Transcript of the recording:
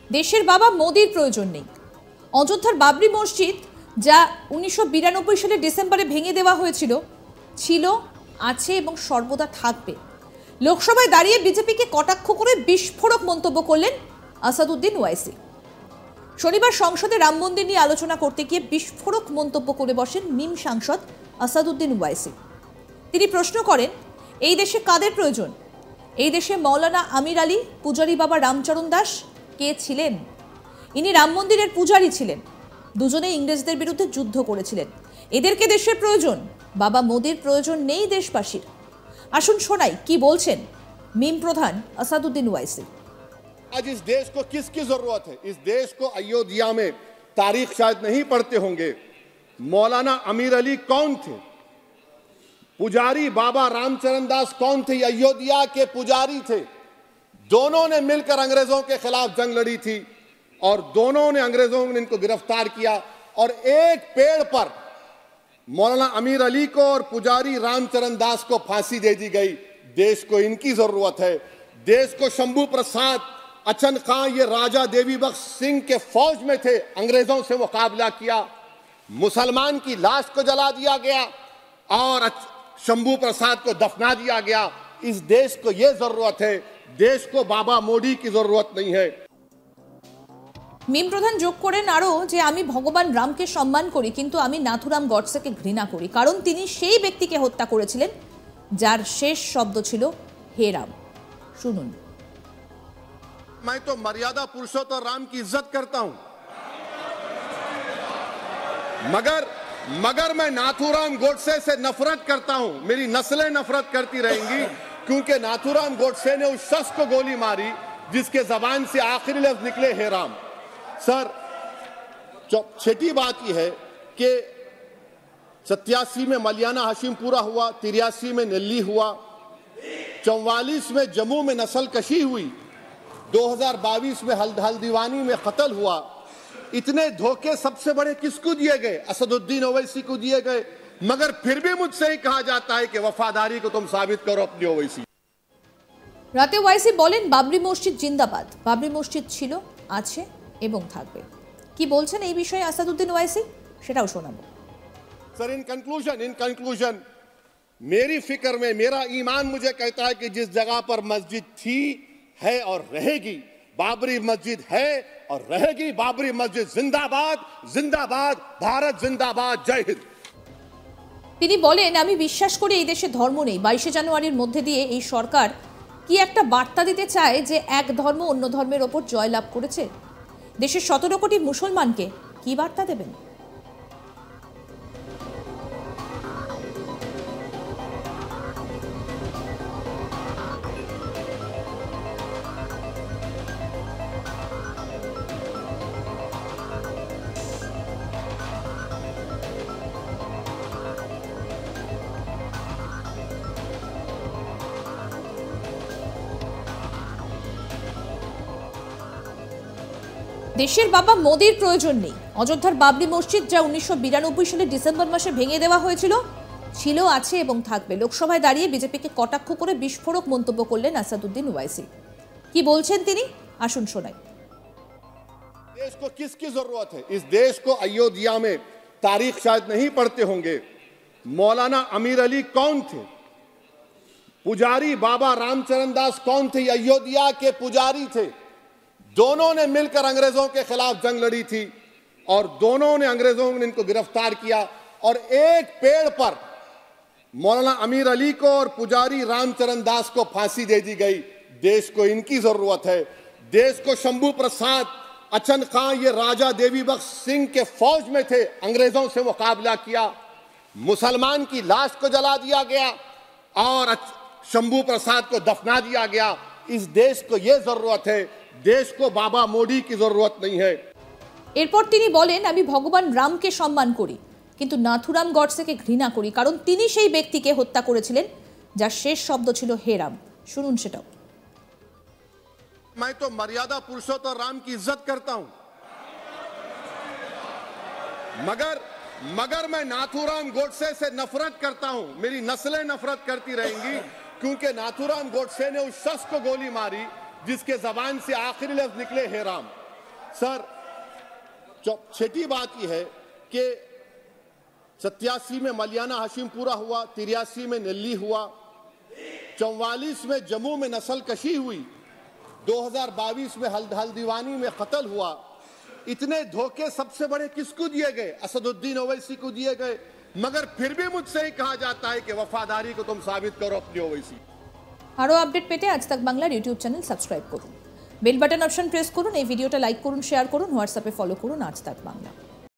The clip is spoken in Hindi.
দেশের বাবা মোদির প্রয়োজন নেই। অযোধ্যার বাবরি মসজিদ যা 1992 সালে ডিসেম্বরে ভেঙে দেওয়া হয়েছিল, ছিল, আছে এবং সর্বদা থাকবে। লোকসভায় দাঁড়িয়ে বিজেপিকে কটাক্ষ করে বিস্ফোরক মন্তব্য করলেন আসাদুদ্দিন ওয়াইসি। শনিবার সংসদে রাম মন্দির নিয়ে আলোচনা করতে গিয়ে বিস্ফোরক মন্তব্য করে বসেন মিম সাংসদ আসাদুদ্দিন ওয়াইসি। তিনি প্রশ্ন করেন, এই দেশে কাদের প্রয়োজন? এই দেশে মৌলানা আমির আলী, পূজারী বাবা রামচরণ দাস কে ছিলেন? ইনি রাম মন্দিরের পূজারী ছিলেন, দুজনে ইংরেজদের বিরুদ্ধে যুদ্ধ করেছিলেন। এদেরকে দেশের প্রয়োজন, বাবা মোদির প্রয়োজন নেই দেশবাসীর। আসুন শোনাই কি বলছেন মিম প্রধান আসাদুদ্দিন ওয়াইসি। आज इस देश को किसकी जरूरत है? इस देश को अयोध्या में तारीख शायद नहीं पढ़ते होंगे, मौलाना आमिर अली कौन थे, पुजारी बाबा रामचरण दास कौन थे? अयोध्या के पुजारी थे। दोनों ने मिलकर अंग्रेजों के खिलाफ जंग लड़ी थी और दोनों ने अंग्रेजों ने इनको गिरफ्तार किया और एक पेड़ पर मौलाना आमिर अली को और पुजारी रामचरण दास को फांसी दे दी गई। देश को इनकी जरूरत है। देश को शंभू प्रसाद, अचन खां, ये राजा देवी बख्श सिंह के फौज में थे, अंग्रेजों से मुकाबला किया, मुसलमान की लाश को जला दिया गया और शंभू प्रसाद को दफना दिया गया। इस देश को यह जरूरत है, देश को बाबा मोदी की जरूरत नहीं है। মিম প্রধান যোগ করেন আরো যে, আমি ভগবান রামকে সম্মান করি, কিন্তু আমি নাথুরাম গডসেকে ঘৃণা করি, কারণ তিনি সেই ব্যক্তিকে হত্যা করেছিলেন যার শেষ শব্দ ছিল হে রাম। শুনুন। मैं तो मर्यादा पुरुषोत्तम राम की इज्जत करता हूं, मगर मैं नाथूराम गोडसे से नफरत करता हूं। मेरी नस्लें नफरत करती रहेंगी, क्योंकि नाथूराम गोडसे ने उस शख्स को गोली मारी जिसके जबान से आखिरी लफ्ज निकले हे राम। सर, छठी बात यह है कि 87 में मलियाना हाशिम पूरा हुआ, 83 में नेल्ली हुआ, 44 में जम्मू में नस्ल कशी हुई, 2022 में हल्दीवानी में कत्ल हुआ। इतने धोखे सबसे बड़े किसको दिए गए? असदुद्दीन ओवैसी को दिए गए। मगर फिर भी मुझसे ही कहा जाता है कि वफादारी को तुम साबित करो अपनी ओवैसी। রাতে ওয়াইসি বলেন, বাবরি মসজিদ জিন্দাবাদ। বাবরি মসজিদ ছিল, আছে এবং থাকবে। কি বলছেন এই বিষয়ে আসাদুদ্দিন ওয়াইসি, সেটাও শোনাবো। सर, इन कंक्लूजन मेरी फिक्र में मेरा ईमान मुझे कहता है कि जिस जगह पर मस्जिद थी, है और रहेगी, बाबरी मस्जिद है और रहेगी। बाबरी मस्जिद जिंदाबाद, जिंदाबाद, भारत जिंदाबाद, जय हिंद। তিনি বলেন, আমি বিশ্বাস করি এই দেশে ধর্ম নেই। 22শে জানুয়ারির মধ্যে দিয়ে এই সরকার কি একটা বার্তা দিতে চায় যে এক ধর্ম অন্য ধর্মের ওপর জয়লাভ করেছে? দেশের 17 কোটি মুসলমানকে কি বার্তা দেবেন? দেশের বাবা মোদির প্রয়োজন নেই। অযোধ্যার বাবরি মসজিদ যা 1992 সালে ডিসেম্বর মাসে ভেঙে দেওয়া হয়েছিল, ছিল, আছে এবং থাকবে। লোকসভায় দাঁড়িয়ে বিজেপিকে কটাক্ষ করে বিস্ফোরক মন্তব্য করলেন আসাদুদ্দিন ওয়াইসি। কি বলছেন তিনি, আসুন শোনাই। देश को किसकी जरूरत है? इस देश को अयोध्या में तारीख शायद नहीं पढ़ते होंगे, मौलाना आमिर अली कौन थे, पुजारी बाबा रामचरण दास कौन थे? अयोध्या के पुजारी थे। दोनों ने मिलकर अंग्रेजों के खिलाफ जंग लड़ी थी और दोनों ने अंग्रेजों ने इनको गिरफ्तार किया और एक पेड़ पर मौलाना आमिर अली को और पुजारी रामचरण दास को फांसी दे दी गई। देश को इनकी जरूरत है। देश को शंभू प्रसाद, अचन खां, ये राजा देवी बख्श सिंह के फौज में थे, अंग्रेजों से मुकाबला किया, मुसलमान की लाश को जला दिया गया और शंभू प्रसाद को दफना दिया गया। इस देश को यह जरूरत है, देश को बाबा मोदी की जरूरत नहीं है। এরপর তিনি বলেন, আমি ভগবান রামকে সম্মান করি, কিন্তু নাথুরাম গডসেকে ঘৃণা করি, কারণ তিনি সেই ব্যক্তিকে হত্যা করেছিলেন যার শেষ শব্দ ছিল হে রাম। শুনুন সেটাও। मैं तो मर्यादा पुरुषोत्तम राम की इज्जत करता हूं, मगर मैं नाथूराम गोडसे से नफरत करता हूं। मेरी नस्लें नफरत करती रहेंगी, क्योंकि नाथूराम गोडसे ने उस शख्स को गोली मारी जिसके जबान से आखिरी लफ्ज निकले हे राम। सर, छठी बात यह है कि 87 में मलियाना हाशिमपुरा हुआ, 83 में नेल्ली हुआ, 44 में जम्मू में नस्ल कशी हुई, 2022 में हल्दीवानी में कत्ल हुआ। इतने धोखे सबसे बड़े किसको दिए गए? असदुद्दीन ओवैसी को दिए गए। मगर फिर भी मुझसे ही कहा जाता है कि वफादारी को तुम साबित करो अपनी ओवैसी। আরও আপডেট পেতে আজ তাক বাংলার ইউটিউব চ্যানেল সাবস্ক্রাইব করুন, বেল বাটন অপশন প্রেস করুন, এই ভিডিওটা লাইক করুন, শেয়ার করুন, হোয়াটসঅ্যাপে ফলো করুন আজ তাক বাংলা।